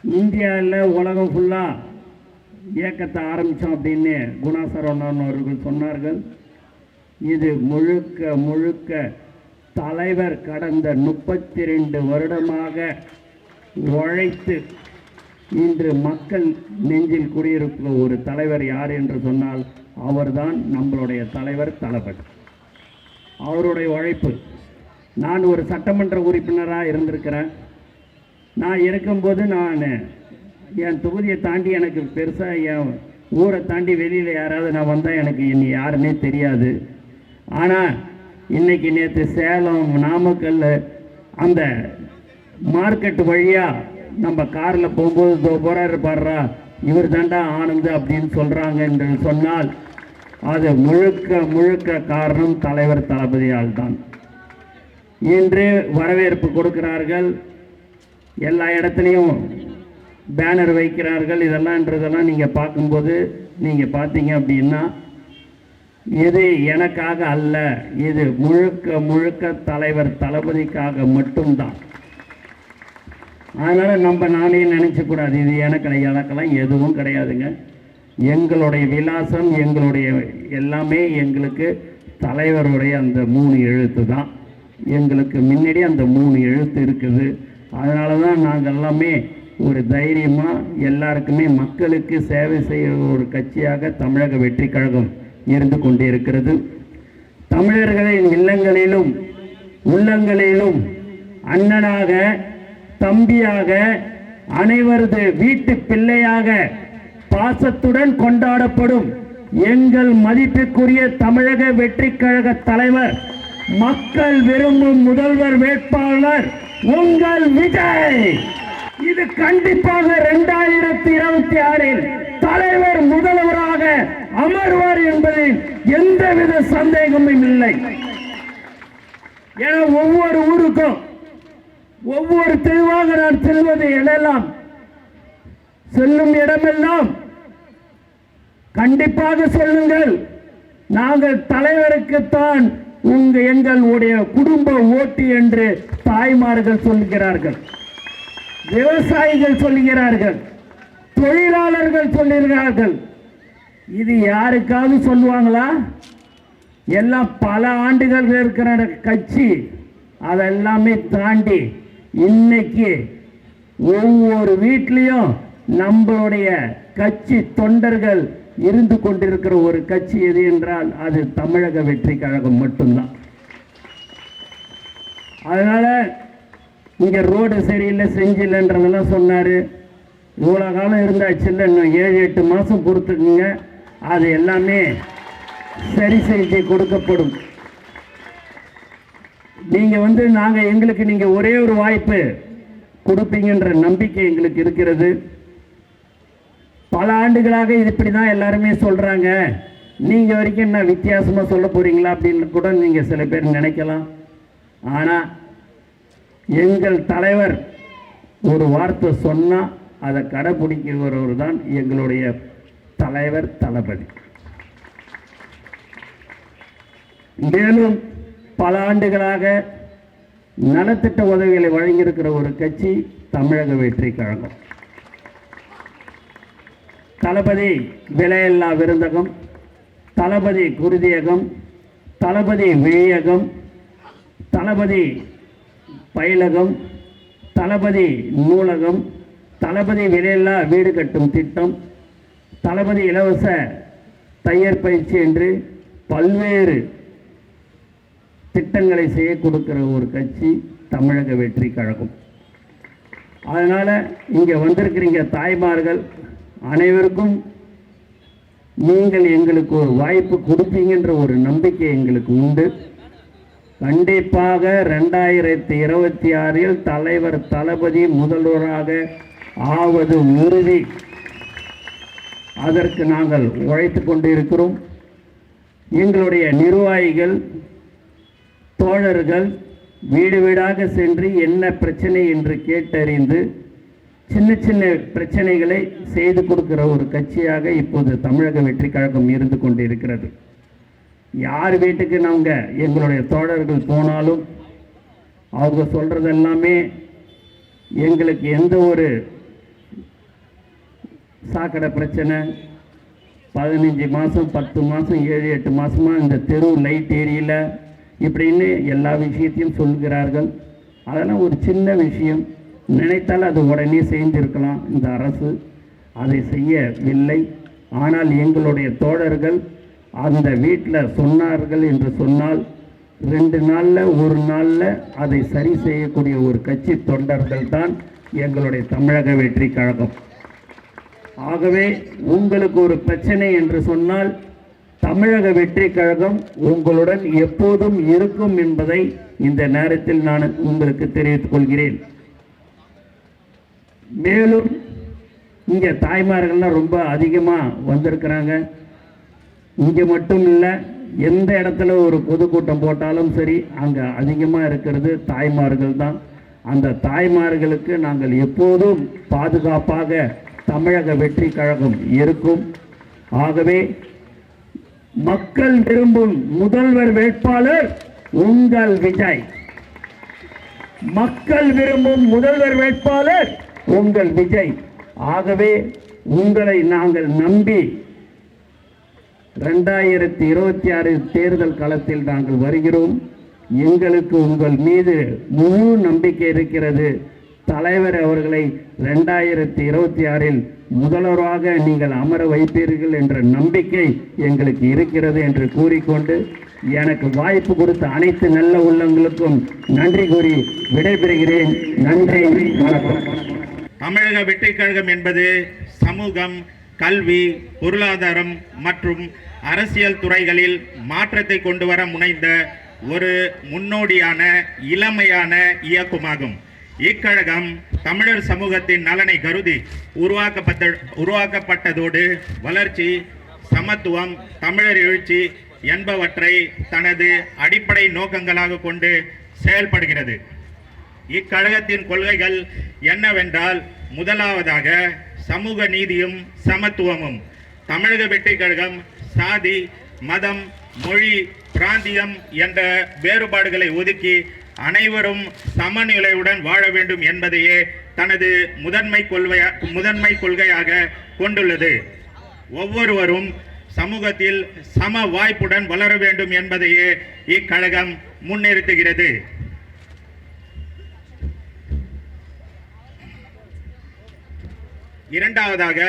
இந்தியாவில் உலகம் ஃபுல்லாக இயக்கத்தை ஆரம்பித்தோம் அப்படின்னு குணாசரவணன் அவர்கள் சொன்னார்கள். இது முழுக்க முழுக்க தலைவர் கடந்த 32 வருடமாக உழைத்து இன்று மக்கள் நெஞ்சில் குடியிருக்கிற ஒரு தலைவர் யார் என்று சொன்னால் அவர்தான் நம்மளுடைய தலைவர் தளபதி. அவருடைய உழைப்பு. நான் ஒரு சட்டமன்ற உறுப்பினராக இருந்திருக்கிறேன். நான் இருக்கும்போது நான் என் தொகுதியை தாண்டி எனக்கு பெருசாக என் ஊரை தாண்டி வெளியில் யாராவது நான் வந்தால் எனக்கு இன்னி யாருன்னே தெரியாது. ஆனால் இன்றைக்கி நேற்று சேலம் நாமக்கல் அந்த மார்க்கெட் வழியாக நம்ம காரில் போகும்போது போகிறாரு பாடுறா இவர் தாண்டா ஆனந்து அப்படின்னு சொல்கிறாங்க என்று சொன்னால் அது முழுக்க முழுக்க காரணம் தலைவர் தளபதியால் தான். இன்று வரவேற்பு கொடுக்கிறார்கள், எல்லா இடத்துலையும் பேனர் வைக்கிறார்கள். இதெல்லாம் நீங்கள் பார்க்கும்போது நீங்கள் பார்த்தீங்க அப்படின்னா இது எனக்காக அல்ல, இது முழுக்க முழுக்க தலைவர் தளபதிக்காக மட்டும்தான். அதனால் நானே நினச்சக்கூடாது இது எனக்கெல்லாம் எதுவும் கிடையாதுங்க. எங்களுடைய விலாசம் எங்களுடைய எல்லாமே எங்களுக்கு தலைவருடைய அந்த 3 எழுத்து தான். எங்களுக்கு முன்னாடி அந்த 3 எழுத்து இருக்குது. அதனால தான் நாங்கள் எல்லாமே ஒரு தைரியமாக எல்லாருக்குமே மக்களுக்கு சேவை செய்கிற ஒரு கட்சியாக தமிழக வெற்றி கழகம் இருந்து கொண்டே இருக்கிறது. தமிழர்களின் இல்லங்களிலும் உள்ளங்களிலும் அண்ணனாக தம்பியாக அனைவரது வீட்டு பிள்ளையாக பாசத்துடன் கொண்டாடப்படும் எங்கள் மதிப்புக்குரிய தமிழக வெற்றி கழக தலைவர், மக்கள் விரும்பும் முதல்வர் வேட்பாளர் உங்கள் விஜய். இது கண்டிப்பாக 2026 தலைவர் முதல்வராக அமர்வார் என்பதில் எந்தவித சந்தேகமும் இல்லை. என ஒவ்வொரு ஊருக்கும் ஒவ்வொரு தெளிவாக நான் செல்வது எல்லாம் செல்லும் இடமெல்லாம் கண்டிப்பாக சொல்லுங்கள், நாங்கள் தலைவருக்குத்தான் எங்களுடைய குடும்ப ஓட்டு என்று தாய்மார்கள் சொல்கிறார்கள், விவசாயிகள் சொல்கிறார்கள், தொழிலாளர்கள் சொல்கிறார்கள். இது யாருக்காவது சொல்லுவாங்களா? எல்லாம் பல ஆண்டுகள் இருக்கிற கட்சி. அதெல்லாமே தாண்டி இன்னைக்கு ஒவ்வொரு வீட்லேயும் நம்மளுடைய கட்சி தொண்டர்கள் இருந்து கொண்டிருக்கிற ஒரு கட்சி எது என்றால் அது தமிழக வெற்றி கழகம் மட்டும்தான். அதனால இங்கே ரோடு சரியில்லை செஞ்சில்லைன்றதெல்லாம் சொன்னார். இவ்வளோ காலம் இருந்தாச்சு இல்லை, இன்னும் 7-8 மாதம் பொறுத்துக்குங்க, அது எல்லாமே சரி செய்து கொடுக்கப்படும். நீங்கள் நாங்கள் எங்களுக்கு நீங்கள் ஒரே ஒரு வாய்ப்பு கொடுப்பீங்கன்ற நம்பிக்கை எங்களுக்கு இருக்கிறது. பல ஆண்டுகளாக இது இப்படி தான் எல்லாருமே சொல்கிறாங்க, நீங்கள் வரைக்கும் என்ன வித்தியாசமாக சொல்ல போகிறீங்களா அப்படின்னு கூட நீங்கள் சில பேர் நினைக்கலாம். ஆனால் எங்கள் தலைவர் ஒரு வார்த்தை சொன்னால் அதை கடைப்பிடிக்கிறவர் தான் எங்களுடைய தலைவர் தளபதி. மேலும் பல ஆண்டுகளாக நலத்திட்ட உதவிகளை வழங்கியிருக்கிற ஒரு கட்சி தமிழக வெற்றி கழகம். தளபதி விலையில்லா விருந்தகம், தளபதி குருதியகம், தளபதி விழியகம், தளபதி பயிலகம், தளபதி நூலகம், தளபதி விலையில்லா வீடு கட்டும் திட்டம், தளபதி இலவச தையர் பயிற்சி என்று பல்வேறு திட்டங்களை செய்ய கொடுக்கிற ஒரு கட்சி தமிழக வெற்றி கழகம். அதனால் இங்கே வந்திருக்கிறீங்க தாய்மார்கள் அனைவருக்கும் நீங்கள் எங்களுக்கு ஒரு வாய்ப்பு கொடுப்பீங்கன்ற ஒரு நம்பிக்கை எங்களுக்கு உண்டு. கண்டிப்பாக 2026 தலைவர் தளபதி முதல்வராக ஆவது உறுதி. அதற்கு நாங்கள் உழைத்து கொண்டு இருக்கிறோம். எங்களுடைய நிர்வாகிகள் தோழர்கள் வீடு வீடாக சென்று என்ன பிரச்சனை என்று கேட்டறிந்து சின்ன சின்ன பிரச்சனைகளை செய்து கொடுக்கிற ஒரு கட்சியாக இப்போது தமிழக வெற்றி கழகம் இருந்து கொண்டு இருக்கிறது. யார் வீட்டுக்கு நாங்கள் எங்களுடைய தோழர்கள் போனாலும் அவங்க சொல்கிறது எல்லாமே எங்களுக்கு எந்த ஒரு சாக்கடை பிரச்சனை, 15 மாதம் 10 மாதம் 7-8 மாதமாக இந்த தெரு லைட் ஏரியல இப்படின்னு எல்லா விஷயத்தையும் சொல்கிறார்கள். அதெல்லாம் ஒரு சின்ன விஷயம், நினைத்தால் அது உடனே செய்திருக்கலாம். இந்த அரசு அதை செய்யவில்லை. ஆனால் எங்களுடைய தோழர்கள் அந்த வீட்டில் சொன்னார்கள் என்று சொன்னால் 2 நாளில் 1 நாளில் அதை சரி செய்யக்கூடிய ஒரு கட்சி தொண்டர்கள் தான் எங்களுடைய தமிழக வெற்றி கழகம். ஆகவே உங்களுக்கு ஒரு பிரச்சனை என்று சொன்னால் தமிழக வெற்றி கழகம் உங்களுடன் எப்போதும் இருக்கும் என்பதை இந்த நேரத்தில் நான் உங்களுக்கு தெரிவித்துக் கொள்கிறேன். மேலும் இங்கே தாய்மார்கள்லாம் ரொம்ப அதிகமாக வந்திருக்கிறாங்க. இங்கே மட்டும் இல்லை, எந்த இடத்துல ஒரு பொதுக்கூட்டம் போட்டாலும் சரி அங்கே அதிகமாக இருக்கிறது தாய்மார்கள் தான். அந்த தாய்மார்களுக்கு நாங்கள் எப்போதும் பாதுகாப்பாக தமிழக வெற்றி கழகம் இருக்கும். ஆகவே மக்கள் விரும்பும் முதல்வர் வேட்பாளர் உங்கள் விஜய். மக்கள் விரும்பும் முதல்வர் வேட்பாளர் உங்கள் விஜய். ஆகவே உங்களை நாங்கள் நம்பி 2026 தேர்தல் களத்தில் நாங்கள் வருகிறோம். எங்களுக்கு உங்கள் மீது முழு நம்பிக்கை இருக்கிறது. தலைவர் அவர்களை 2026 முதல்வராக நீங்கள் அமர வைப்பீர்கள் என்ற நம்பிக்கை எங்களுக்கு இருக்கிறது என்று கூறிக்கொண்டு எனக்கு வாய்ப்பு கொடுத்த அனைத்து நல்ல உள்ளங்களுக்கும் நன்றி கூறி விடைபெறுகிறேன். நன்றி, வணக்கம். தமிழக வெற்றி கழகம் என்பது சமூகம், கல்வி, பொருளாதாரம் மற்றும் அரசியல் துறைகளில் மாற்றத்தை கொண்டு வர முனைந்த ஒரு முன்னோடியான இளமையான இயக்கமாகும். இக்கழகம் தமிழர் சமூகத்தின் நலனை கருதி உருவாக்கப்பட்டதோடு வளர்ச்சி, சமத்துவம், தமிழர் எழுச்சி என்பவற்றை தனது அடிப்படை நோக்கங்களாக கொண்டு செயல்படுகிறது. இக்கழகத்தின் கொள்கைகள் என்னவென்றால், முதலாவதாக சமூக நீதியும் சமத்துவமும். தமிழக வெற்றி கழகம் சாதி, மதம், மொழி, பிராந்தியம் என்ற வேறுபாடுகளை ஒதுக்கி அனைவரும் சமநிலையுடன் வாழ வேண்டும் என்பதையே தனது முதன்மை கொள்கையாக கொண்டுள்ளது. ஒவ்வொருவரும் சமூகத்தில் சம வாய்ப்புடன் வளர வேண்டும் என்பதையே இக்கழகம் முன்னிறுத்துகிறது. இரண்டாவதாக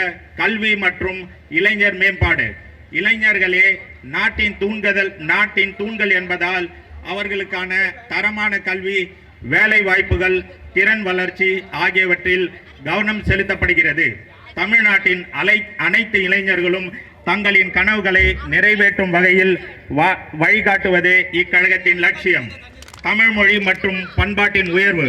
கல்வி மற்றும் இளைஞர் மேம்பாடு. இளைஞர்களே நாட்டின் தூண்கள் என்பதால் அவர்களுக்கான தரமான கல்வி, வேலை வாய்ப்புகள், திறன் வளர்ச்சி ஆகியவற்றில் கவனம் செலுத்தப்படுகிறது. தமிழ்நாட்டின் அனைத்து இளைஞர்களும் தங்களின் கனவுகளை நிறைவேற்றும் வகையில் வழிகாட்டுவதே இக்கழகத்தின் லட்சியம். தமிழ் மொழி மற்றும் பண்பாட்டின் உயர்வு.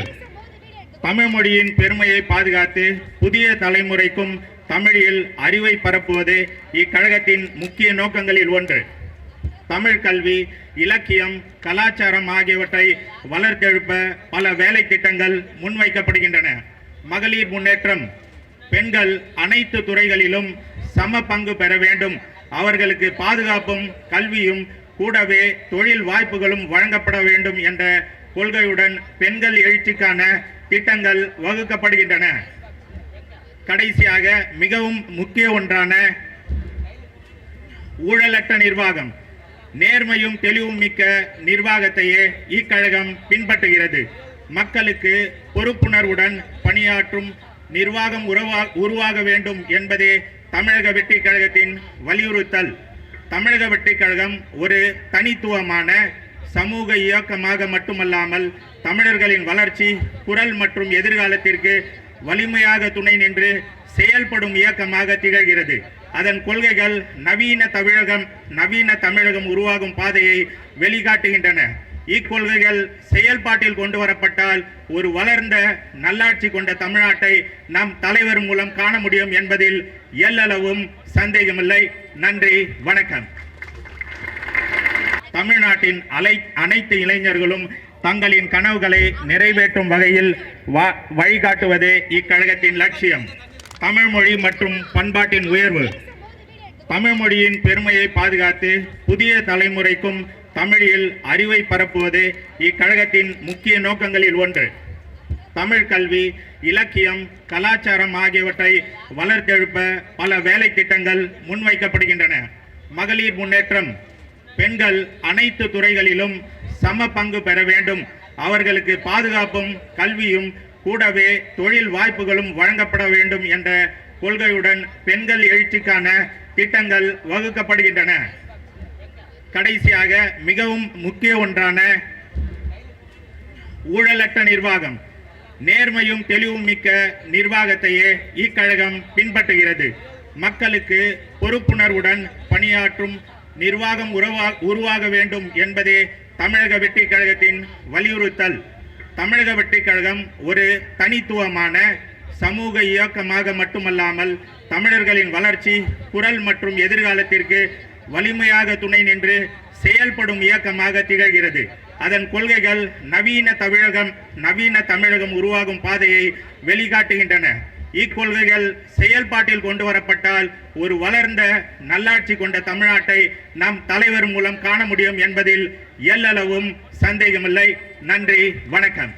தமிழ் மொழியின் பெருமையை பாதுகாத்து புதிய தலைமுறைக்கும் தமிழில் அறிவை பரப்புவது இக்கழகத்தின் முக்கிய நோக்கங்களில் ஒன்று. தமிழ் கல்வி, இலக்கியம், கலாச்சாரம் ஆகியவற்றை வளர்த்தெழுப்ப பல வேலை திட்டங்கள் முன்வைக்கப்படுகின்றன. மகளிர் முன்னேற்றம். பெண்கள் அனைத்து துறைகளிலும் சம பங்கு பெற வேண்டும். அவர்களுக்கு பாதுகாப்பும் கல்வியும் கூடவே தொழில் வாய்ப்புகளும் வழங்கப்பட வேண்டும் என்ற கொள்கையுடன் பெண்கள் எழுச்சிக்கான திட்டங்கள் வகுக்கப்படுகின்றன. கடைசியாக மிகவும் முக்கிய ஒன்றான ஊழலற்ற நிர்வாகம். நேர்மையும் தெளிவும் மிக்க நிர்வாகத்தையே இக்கழகம் பின்பற்றுகிறது. மக்களுக்கு பொறுப்புணர்வுடன் பணியாற்றும் நிர்வாகம் உருவாக வேண்டும் என்பதே தமிழக வெற்றி கழகத்தின் வலியுறுத்தல். தமிழக வெற்றி கழகம் ஒரு தனித்துவமான சமூக இயக்கமாக மட்டுமல்லாமல் தமிழர்களின் வளர்ச்சி, குரல் மற்றும் எதிர்காலத்திற்கு வலிமையாக துணை நின்று செயல்படும் இயக்கமாக திகழ்கிறது. அதன் கொள்கைகள் நவீன தமிழகம் உருவாகும் பாதையை வெளிக்காட்டுகின்றன. இக்கொள்கைகள் செயல்பாட்டில் கொண்டு வரப்பட்டால் ஒரு வளர்ந்த நல்லாட்சி கொண்ட தமிழ்நாட்டை நம் தலைவர் மூலம் காண முடியும் என்பதில் எல்லளவும் சந்தேகமில்லை. நன்றி, வணக்கம். தமிழ்நாட்டின் அனைத்து இளைஞர்களும் தங்களின் கனவுகளை நிறைவேற்றும் வகையில் வழிகாட்டுவதே இக்கழகத்தின் லட்சியம். தமிழ் மொழி மற்றும் பண்பாட்டின் உயர்வு. தமிழ் மொழியின் பெருமையை பாதுகாத்து புதிய தலைமுறைக்கும் தமிழில் அறிவை பரப்புவதே இக்கழகத்தின் முக்கிய நோக்கங்களில் ஒன்று. தமிழ் கல்வி, இலக்கியம், கலாச்சாரம் ஆகியவற்றை வளர்த்தெழுப்ப பல வேலை திட்டங்கள் முன்வைக்கப்படுகின்றன. மகளிர் முன்னேற்றம். பெண்கள் அனைத்து துறைகளிலும் சம பங்கு பெற வேண்டும். அவர்களுக்கு பாதுகாப்பும் கல்வியும் கூடவே தொழில் வாய்ப்புகளும் வழங்கப்பட வேண்டும் என்ற கொள்கையுடன் பெண்கள் எழுச்சிக்கான திட்டங்கள் வகுக்கப்படுகின்றன. கடைசியாக மிகவும் முக்கிய ஒன்றான ஊழலற்ற நிர்வாகம். நேர்மையும் தெளிவும் மிக்க நிர்வாகத்தையே இக்கழகம் பின்பற்றுகிறது. மக்களுக்கு பொறுப்புணர்வுடன் பணியாற்றும் நிர்வாகம் உருவாக வேண்டும் என்பதே தமிழக வெற்றி கழகத்தின் வலியுறுத்தல். தமிழக வெற்றி கழகம் ஒரு தனித்துவமான சமூக இயக்கமாக மட்டுமல்லாமல் தமிழர்களின் வளர்ச்சி, குரல் மற்றும் எதிர்காலத்திற்கு வலிமையாக துணை நின்று செயல்படும் இயக்கமாக திகழ்கிறது. அதன் கொள்கைகள் நவீன தமிழகம் உருவாகும் பாதையை வெளிக்காட்டுகின்றன. இக்கொள்கைகள் செயல்பாட்டில் கொண்டு வரப்பட்டால் ஒரு வளர்ந்த நல்லாட்சி கொண்ட தமிழ்நாட்டை நம் தலைவர் மூலம் காண முடியும் என்பதில் எல்லளவும் சந்தேகமில்லை. நன்றி, வணக்கம்.